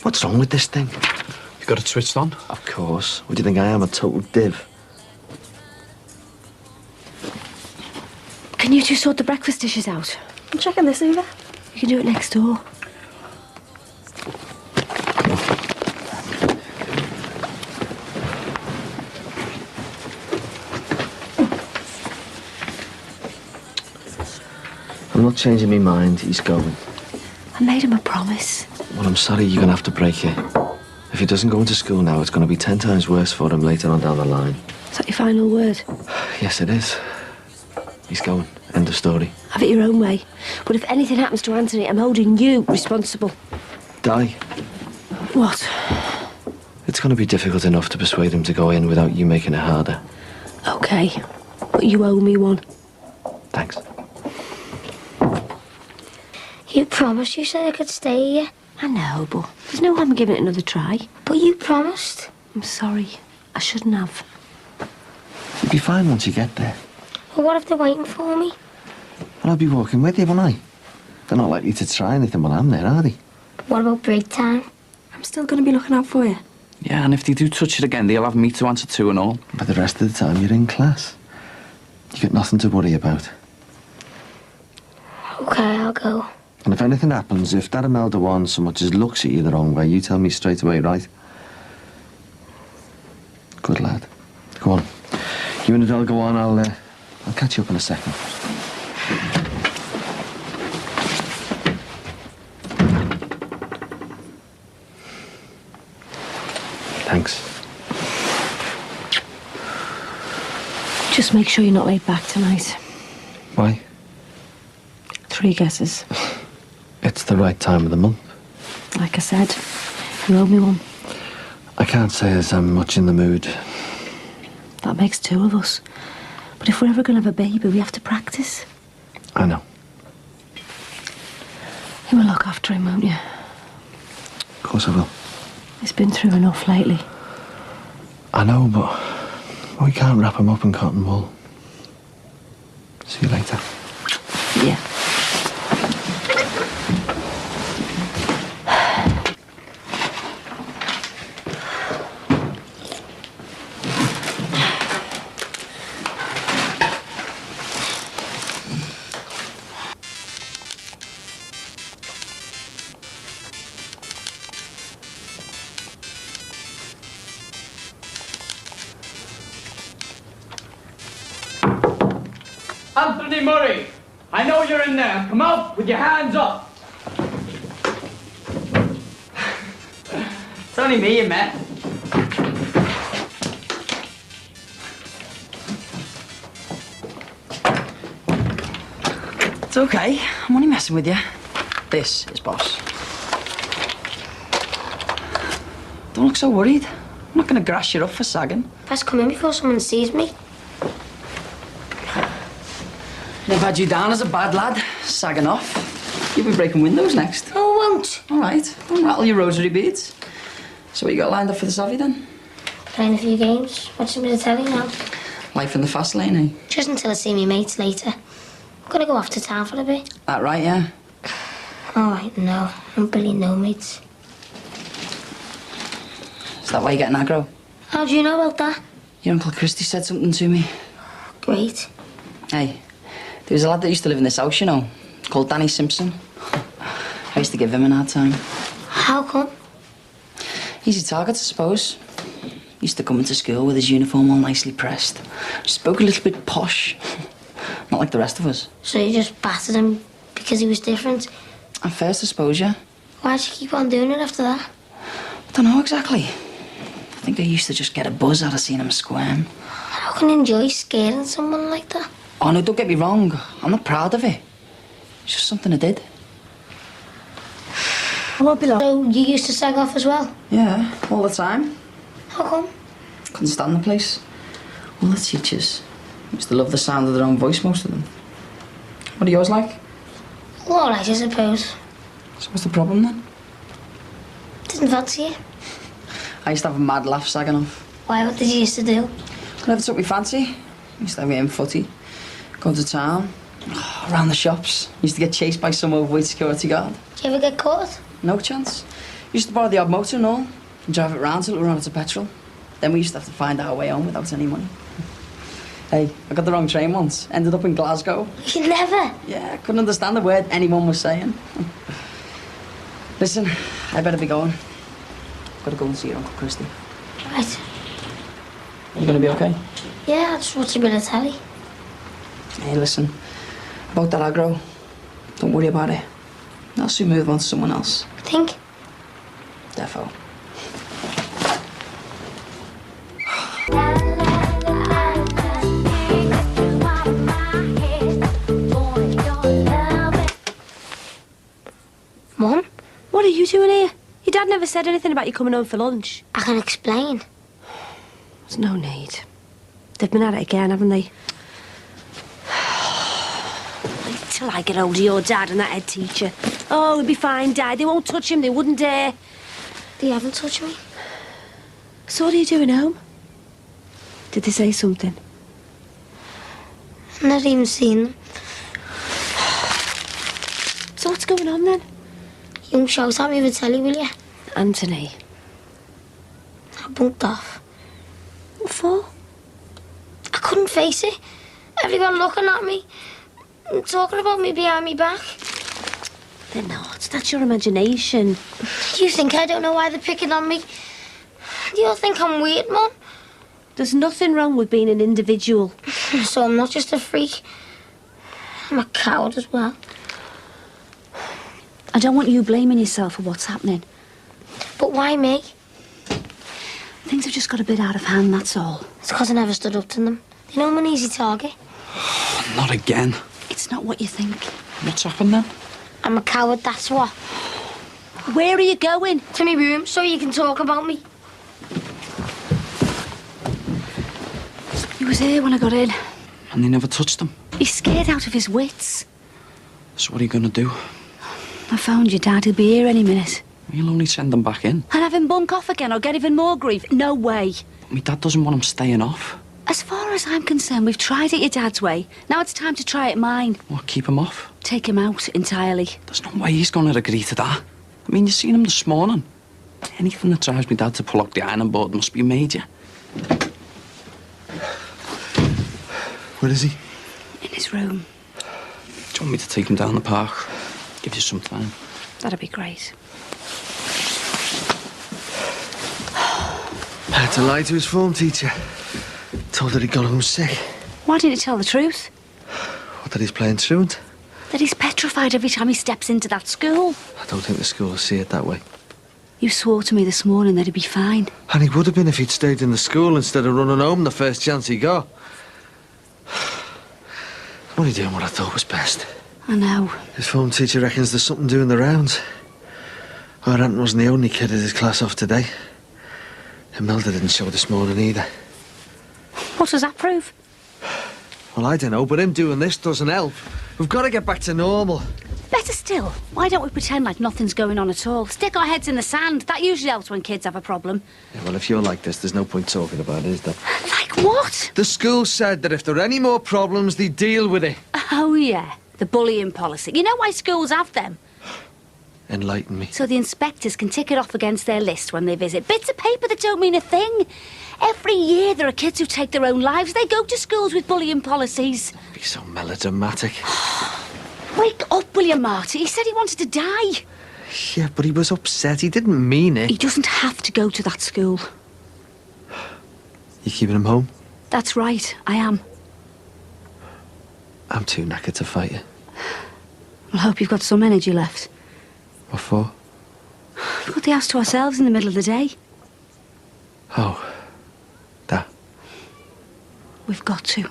What's wrong with this thing? You got it switched on? Of course. What do you think I am, a total div? Can you two sort the breakfast dishes out? I'm checking this over. You can do it next door. I'm not changing my mind. He's going. I made him a promise. Well, I'm sorry, you're going to have to break it. If he doesn't go into school now, it's going to be 10 times worse for him later on down the line. Is that your final word? Yes, it is. He's going. End of story. Have it your own way. But if anything happens to Anthony, I'm holding you responsible. Di, What? it's going to be difficult enough to persuade him to go in without you making it harder. Okay. But you owe me one. Thanks. You promised you said I could stay here. I know, but there's no harm in giving it another try. But you promised. I'm sorry. I shouldn't have. You'll be fine once you get there. Well, what if they're waiting for me? And I'll be walking with you, won't I? They're not likely to try anything while I'm there, are they? What about break time? I'm still going to be looking out for you. Yeah, and if they do touch it again, they'll have me to answer to and all. But the rest of the time, you're in class. You got nothing to worry about. Okay, I'll go. And if anything happens, if that Imelda one so much as looks at you the wrong way, you tell me straight away, right? Good lad. Go on. You and Adele go on, I'll catch you up in a second. Thanks. Just make sure you're not laid back tonight. Why? 3 guesses. It's the right time of the month. Like I said, you owe me one. I can't say as I'm much in the mood. That makes 2 of us. But if we're ever going to have a baby, we have to practice. I know. You will look after him, won't you? Of course I will. He's been through enough lately. I know, but we can't wrap him up in cotton wool. See you later. Yeah. Anthony Murray, I know you're in there. Come out with your hands up. It's only me you met. It's okay. I'm only messing with you. This is boss. Don't look so worried. I'm not going to grass you up for sagging. Best come in before someone sees me. They've had you down as a bad lad, sagging off. You'll be breaking windows next. No, I won't. All right, don't rattle your rosary beads. So what you got lined up for the savvy then? Playing a few games, watching a bit of telly now. Life in the fast lane, eh? Just until I see me mates later. I'm gonna go off to town for a bit. That right, yeah? All right, no. I'm barely no mates. Is that why you're getting aggro? How do you know about that? Your Uncle Christy said something to me. Great. Hey, there was a lad that used to live in this house, you know, called Danny Simpson. I used to give him a hard time. How come? Easy target, I suppose. Used to come into school with his uniform all nicely pressed. Spoke a little bit posh. Not like the rest of us. So you just battered him because he was different? At first, I suppose, yeah. Why'd you keep on doing it after that? I don't know exactly. I think I used to just get a buzz out of seeing him squirm. How can you enjoy scaring someone like that? Oh, no, don't get me wrong. I'm not proud of it. It's just something I did. I won't be long. So you used to sag off as well? Yeah, all the time. How come? Couldn't stand the place. All the teachers used to love the sound of their own voice, most of them. What are yours like? Well, all right, I suppose. So what's the problem then? Didn't fancy you. I used to have a mad laugh sagging off. Why, what did you used to do? Never took me fancy. Used to have me in footy. Go to town. Around the shops. Used to get chased by some overweight security guard. Did you ever get caught? No chance. Used to borrow the odd motor and all, and drive it round till it ran out of petrol. Then we used to have to find our way home without any money. Hey, I got the wrong train once. Ended up in Glasgow. You never. Yeah, I couldn't understand a word anyone was saying. Listen, I better be going. Gotta go and see your Uncle Christy. Right. You gonna be okay? Yeah, I'll just watch a bit of telly. Hey, listen. About that aggro, don't worry about it. I'll soon move on to someone else. Think? Defo. Mum, What are you doing here? Your dad never said anything about you coming home for lunch. I can explain. There's no need. They've been at it again, haven't they? Wait till I get hold of your dad and that head teacher. Oh, he'll be fine, Dad. They won't touch him. They wouldn't dare. They haven't touched me. So what are you doing home? Did they say something? I've not even seen them. So what's going on then? You won't shout at me with telly, will you? Anthony. I bunked off. What for? I couldn't face it. Everyone looking at me and talking about me behind me back. They're not. That's your imagination. You think I don't know why they're picking on me? Do you think I'm weird, Mum? There's nothing wrong with being an individual. So I'm not just a freak. I'm a coward as well. I don't want you blaming yourself for what's happening. But why me? Things have just got a bit out of hand, that's all. It's because I never stood up to them. They know I'm an easy target. Not again. It's not what you think. What's happened then? I'm a coward, that's what. Where are you going? To my room so you can talk about me. He was here when I got in. And they never touched him. He's scared out of his wits. So what are you gonna do? I found your dad. He'll be here any minute. You'll only send them back in. And have him bunk off again or get even more grief. No way. But my dad doesn't want him staying off. As far as I'm concerned, we've tried it your dad's way. Now it's time to try it mine. What, keep him off? Take him out entirely. There's no way he's gonna agree to that. I mean, you seen him this morning. Anything that drives my dad to pull up the ironing board must be major. Where is he? In his room. Do you want me to take him down the park? Give you some time. That'd be great. I had to lie to his form teacher. Told her he'd gone home sick. Why didn't you tell the truth? What, that he's playing truant? That he's petrified every time he steps into that school. I don't think the school will see it that way. You swore to me this morning that he'd be fine. And he would have been if he'd stayed in the school instead of running home the first chance he got. I'm only doing what I thought was best. I know. His form teacher reckons there's something doing the rounds. Our Ant wasn't the only kid at his class off today. Imelda didn't show this morning either. What does that prove? Well, I don't know, but him doing this doesn't help. We've got to get back to normal. Better still, why don't we pretend like nothing's going on at all? Stick our heads in the sand. That usually helps when kids have a problem. Yeah, well, if you're like this, there's no point talking about it, is there? Like what? The school said that if there are any more problems, they deal with it. Oh, yeah. The bullying policy. You know why schools have them? Enlighten me. So the inspectors can tick it off against their list when they visit. Bits of paper that don't mean a thing. Every year there are kids who take their own lives. They go to schools with bullying policies. Be so melodramatic. Wake up, William Marty. He said he wanted to die. Yeah, but he was upset. He didn't mean it. He doesn't have to go to that school. You keeping him home? That's right, I am. I'm too knackered to fight you. I hope you've got some energy left. What for? We've got the house to ourselves in the middle of the day. Oh, that. We've got to.